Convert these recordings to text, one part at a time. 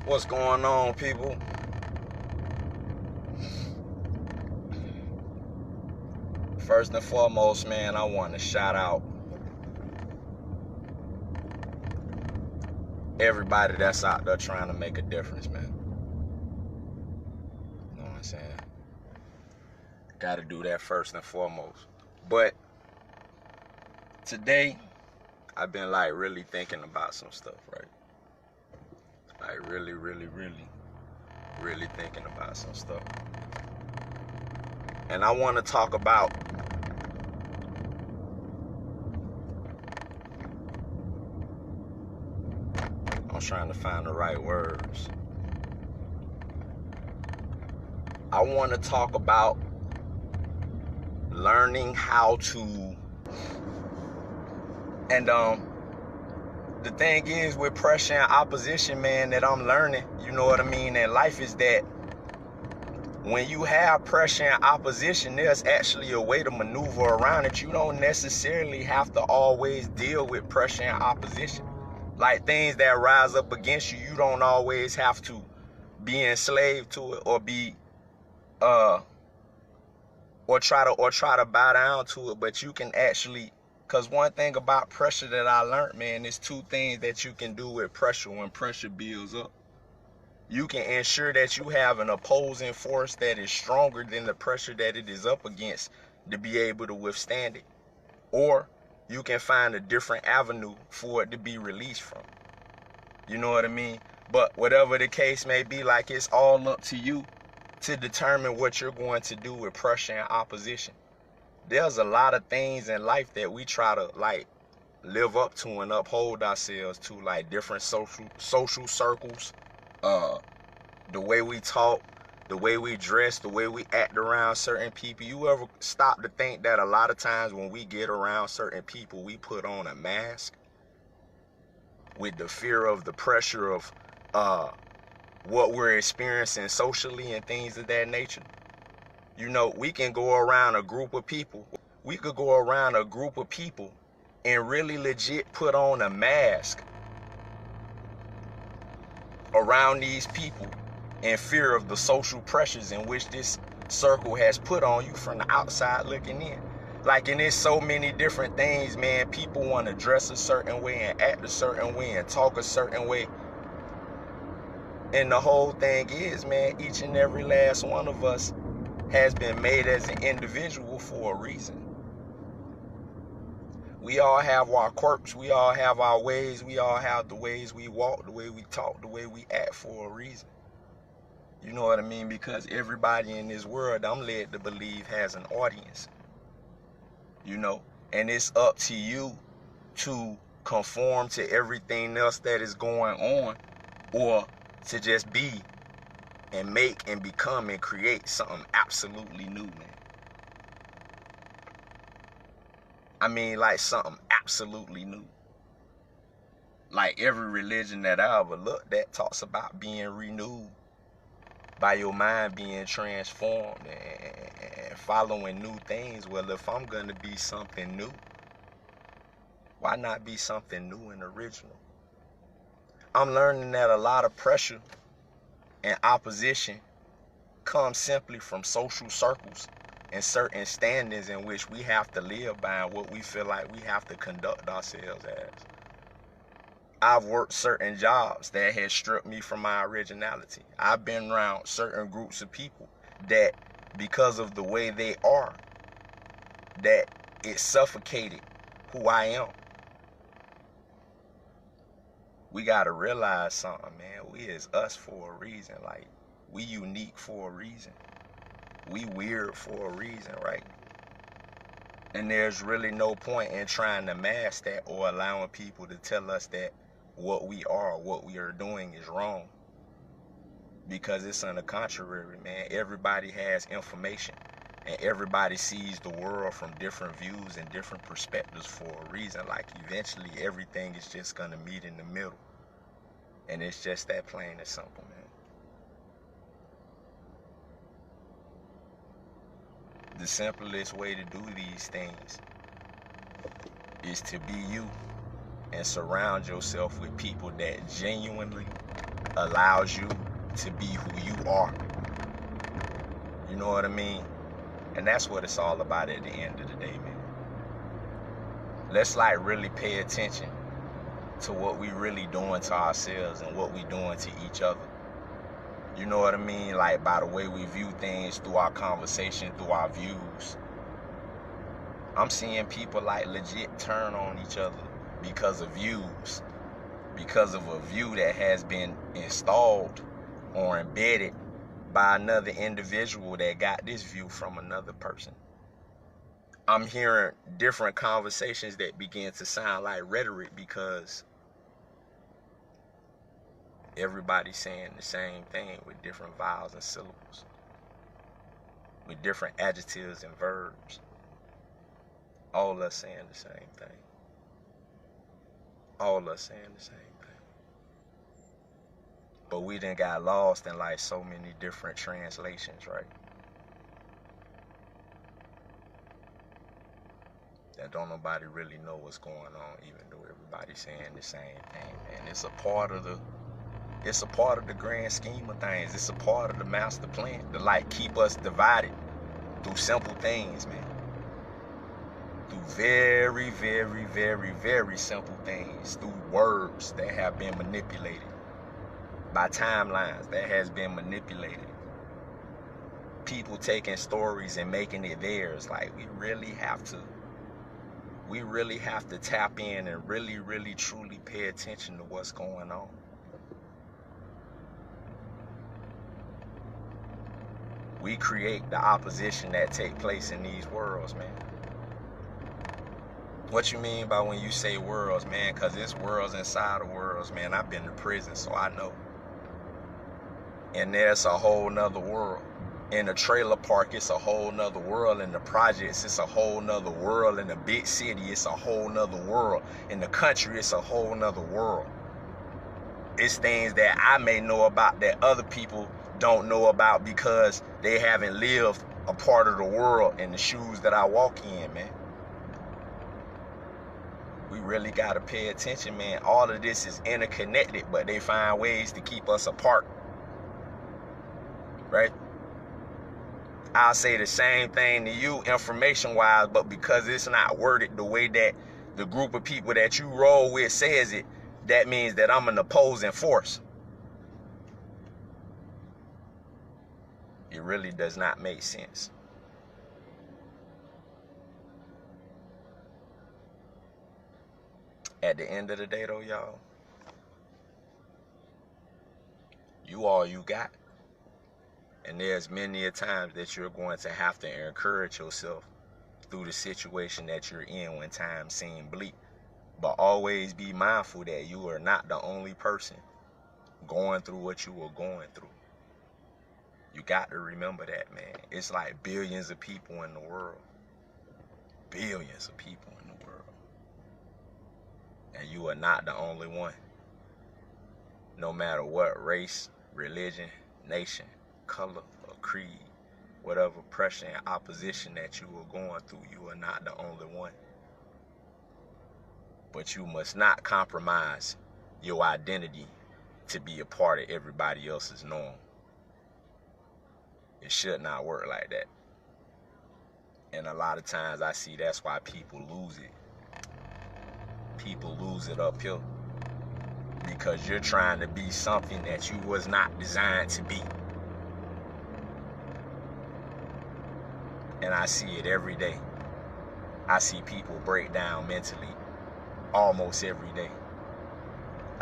What's going on, people? First and foremost, man, I want to shout out everybody that's out there trying to make a difference, man. You know what I'm saying? Got to do that first and foremost. But today, I've been really thinking about some stuff, right? Like really thinking about some stuff. And I want to talk about I'm trying to find the right words. I want to talk about learning how to, and the thing is with pressure and opposition, man, that I'm learning, you know what I mean, in life is that when you have pressure and opposition, there's actually a way to maneuver around it. You don't necessarily have to always deal with pressure and opposition. Like things that rise up against you, you don't always have to be enslaved to it or be or try to bow down to it, but you can actually, because one thing about pressure that I learned, man, is two things that you can do with pressure when pressure builds up. You can ensure that you have an opposing force that is stronger than the pressure that it is up against to be able to withstand it. Or you can find a different avenue for it to be released from. You know what I mean? But whatever the case may be, like, it's all up to you to determine what you're going to do with pressure and opposition. There's a lot of things in life that we try to live up to and uphold ourselves to, like different social circles, the way we talk, the way we dress, the way we act around certain people. You ever stop to think that a lot of times when we get around certain people, we put on a mask with the fear of the pressure of what we're experiencing socially and things of that nature? You know, we can go around a group of people. We could go around a group of people and really legit put on a mask around these people in fear of the social pressures in which this circle has put on you from the outside looking in. Like, and there's so many different things, man. People want to dress a certain way and act a certain way and talk a certain way. And the whole thing is, man, each and every last one of us has been made as an individual for a reason. We all have our quirks, we all have our ways, we all have the ways we walk, the way we talk, the way we act for a reason. You know what I mean? Because everybody in this world, I'm led to believe, has an audience. You know? And it's up to you to conform to everything else that is going on, or to just be and make and become and create something absolutely new, man. I mean, like something absolutely new. Like every religion that I ever looked at talks about being renewed by your mind being transformed and following new things. Well, if I'm going to be something new, why not be something new and original? I'm learning that a lot of pressure and opposition comes simply from social circles and certain standings in which we have to live by and what we feel like we have to conduct ourselves as. I've worked certain jobs that has stripped me from my originality. I've been around certain groups of people that, because of the way they are, that it suffocated who I am. We gotta realize something, man. We is us for a reason. Like, we unique for a reason. We weird for a reason, right? And there's really no point in trying to mask that or allowing people to tell us that what we are, what we are doing is wrong. Because it's on the contrary, man. Everybody has information and everybody sees the world from different views and different perspectives for a reason. Like, eventually everything is just gonna meet in the middle. And it's just that plain and simple, man. The simplest way to do these things is to be you and surround yourself with people that genuinely allows you to be who you are. You know what I mean? And that's what it's all about at the end of the day, man. Let's like really pay attention to what we really doing to ourselves and what we doing to each other. You know what I mean? Like by the way we view things, through our conversation, through our views. I'm seeing people like legit turn on each other because of views. Because of a view that has been installed or embedded by another individual that got this view from another person. I'm hearing different conversations that begin to sound like rhetoric because everybody's saying the same thing with different vowels and syllables, with different adjectives and verbs. All of us saying the same thing. All of us saying the same thing. But we done got lost in like so many different translations, right? That don't nobody really know what's going on, even though everybody's saying the same thing. And it's a part of the grand scheme of things. It's a part of the master plan to like keep us divided through simple things, man. Through very, very, very, very simple things. Through words that have been manipulated. By timelines that has been manipulated. People taking stories and making it theirs. Like we really have to tap in and really, really, truly pay attention to what's going on. We create the opposition that take place in these worlds, man. What you mean by when you say worlds, man? Because it's worlds inside of worlds, man. I've been to prison, so I know. And there's a whole nother world. In the trailer park, it's a whole nother world. In the projects, it's a whole nother world. In the big city, it's a whole nother world. In the country, it's a whole nother world. It's things that I may know about that other people don't know about because they haven't lived a part of the world in the shoes that I walk in, man. We really got to pay attention, man. All of this is interconnected, but they find ways to keep us apart. Right? I'll say the same thing to you information-wise, but because it's not worded the way that the group of people that you roll with says it, that means that I'm an opposing force. It really does not make sense. At the end of the day, though, y'all, you all you got. And there's many a times that you're going to have to encourage yourself through the situation that you're in when times seem bleak. But always be mindful that you are not the only person going through what you are going through. You got to remember that, man. It's like billions of people in the world. Billions of people in the world. And you are not the only one. No matter what race, religion, nation, color, or creed, whatever pressure and opposition that you are going through, you are not the only one. But you must not compromise your identity to be a part of everybody else's norm. It should not work like that. And a lot of times I see that's why people lose it. People lose it up here because you're trying to be something that you was not designed to be. And I see it every day. I see people break down mentally almost every day.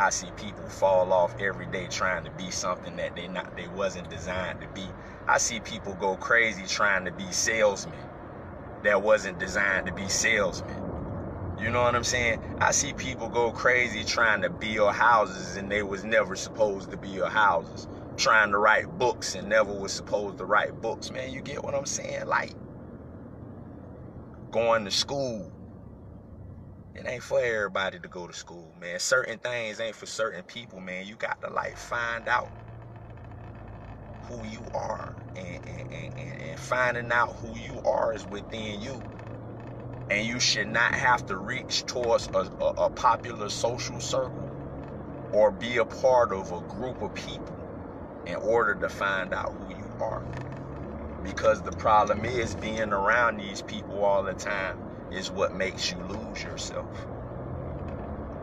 I see people fall off every day trying to be something that they wasn't designed to be. I see people go crazy trying to be salesmen that wasn't designed to be salesmen. You know what I'm saying? I see people go crazy trying to build houses and they was never supposed to build houses. Trying to write books and never was supposed to write books. Man, you get what I'm saying? Like, going to school. It ain't for everybody to go to school, man. Certain things ain't for certain people, man. You got to, like, find out who you are. And finding out who you are is within you. And you should not have to reach towards a popular social circle or be a part of a group of people in order to find out who you are. Because the problem is, being around these people all the time is what makes you lose yourself.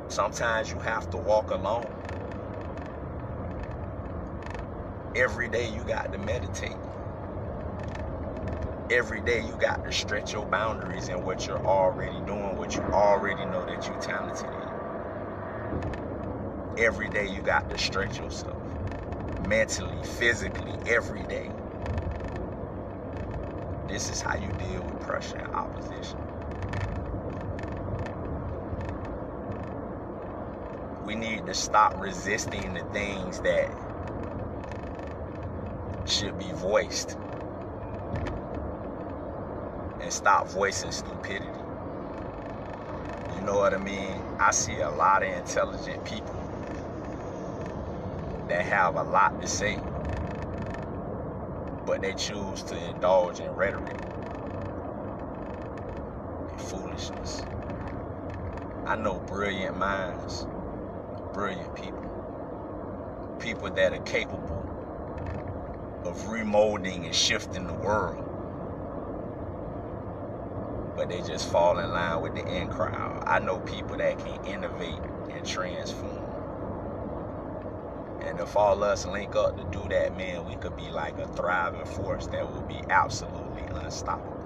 Sometimes you have to walk alone. Every day you got to meditate. Every day you got to stretch your boundaries in what you're already doing, what you already know that you're talented in. Every day you got to stretch yourself. Mentally, physically, every day. This is how you deal with pressure and opposition. We need to stop resisting the things that should be voiced and stop voicing stupidity. You know what I mean? I see a lot of intelligent people that have a lot to say, but they choose to indulge in rhetoric and foolishness. I know brilliant minds, brilliant people, people that are capable of remolding and shifting the world, but they just fall in line with the in crowd. I know people that can innovate and transform. And if all us link up to do that, man, we could be like a thriving force that will be absolutely unstoppable.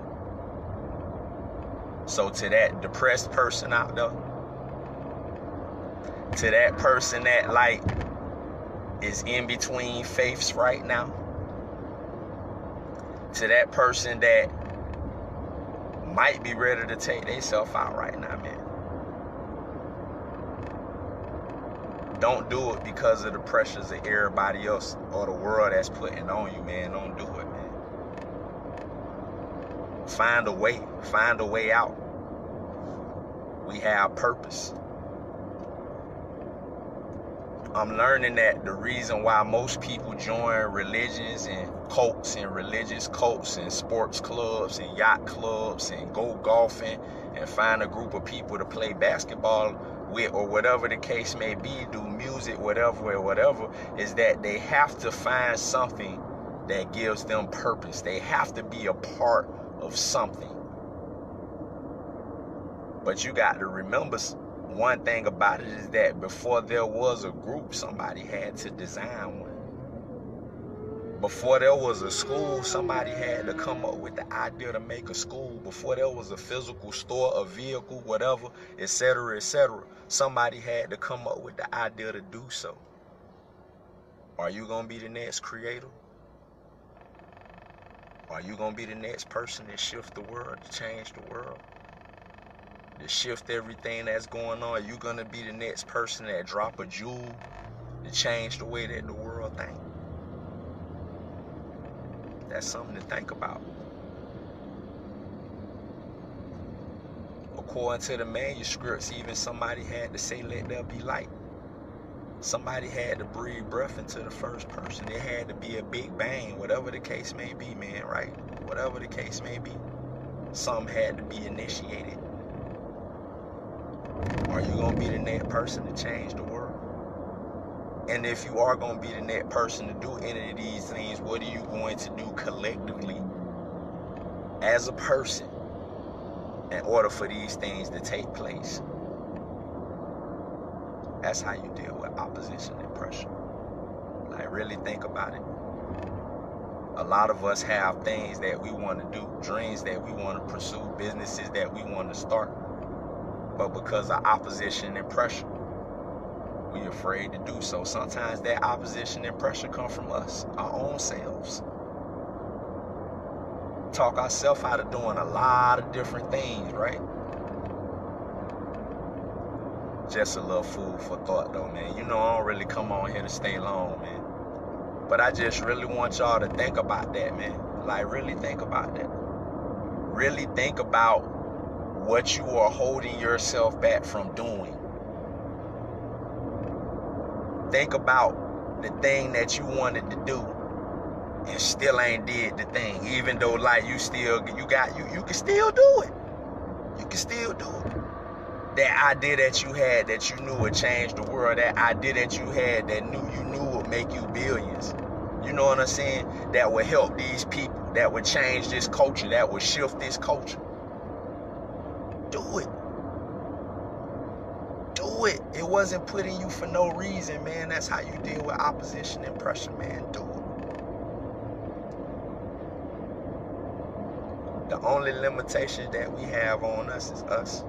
So to that depressed person out there, to that person that like is in between faiths right now, to that person that might be ready to take themselves out right now, man, don't do it because of the pressures of everybody else or the world that's putting on you, man. Don't do it, man. Find a way out. We have purpose. I'm learning that the reason why most people join religions and cults and religious cults and sports clubs and yacht clubs and go golfing and find a group of people to play basketball with or whatever the case may be, do music, whatever, is that they have to find something that gives them purpose. They have to be a part of something. But you got to remember, one thing about it is that before there was a group, somebody had to design one. Before there was a school, somebody had to come up with the idea to make a school. Before there was a physical store, a vehicle, whatever, etc., somebody had to come up with the idea to do so. Are you going to be the next creator? Are you going to be the next person that shift the world, to change the world? To shift everything that's going on? Are you going to be the next person that drop a jewel to change the way that the world thinks? That's something to think about. According to the manuscripts, even somebody had to say, let there be light. Somebody had to breathe breath into the first person. There had to be a big bang, whatever the case may be, man, right? Whatever the case may be. Something had to be initiated. Are you going to be the next person to change the world? And if you are going to be the next person to do any of these things, what are you going to do collectively as a person in order for these things to take place? That's how you deal with opposition and pressure. Like, really think about it. A lot of us have things that we want to do, dreams that we want to pursue, businesses that we want to start. But because of opposition and pressure, we're afraid to do so. Sometimes that opposition and pressure come from us, our own selves. Talk ourselves out of doing a lot of different things, right? Just a little food for thought, though, man. You know I don't really come on here to stay long, man. But I just really want y'all to think about that, man. Like, really think about that. Really think about what you are holding yourself back from doing. Think about the thing that you wanted to do and still ain't did the thing, even though like you can still do it. You can still do it. That idea that you had that you knew would change the world, that idea that you had that you knew would make you billions. You know what I'm saying? That would help these people, that would change this culture, that would shift this culture. Do it. Do it. It wasn't put in you for no reason, man. That's how you deal with opposition and pressure, man. Do it. The only limitation that we have on us is us.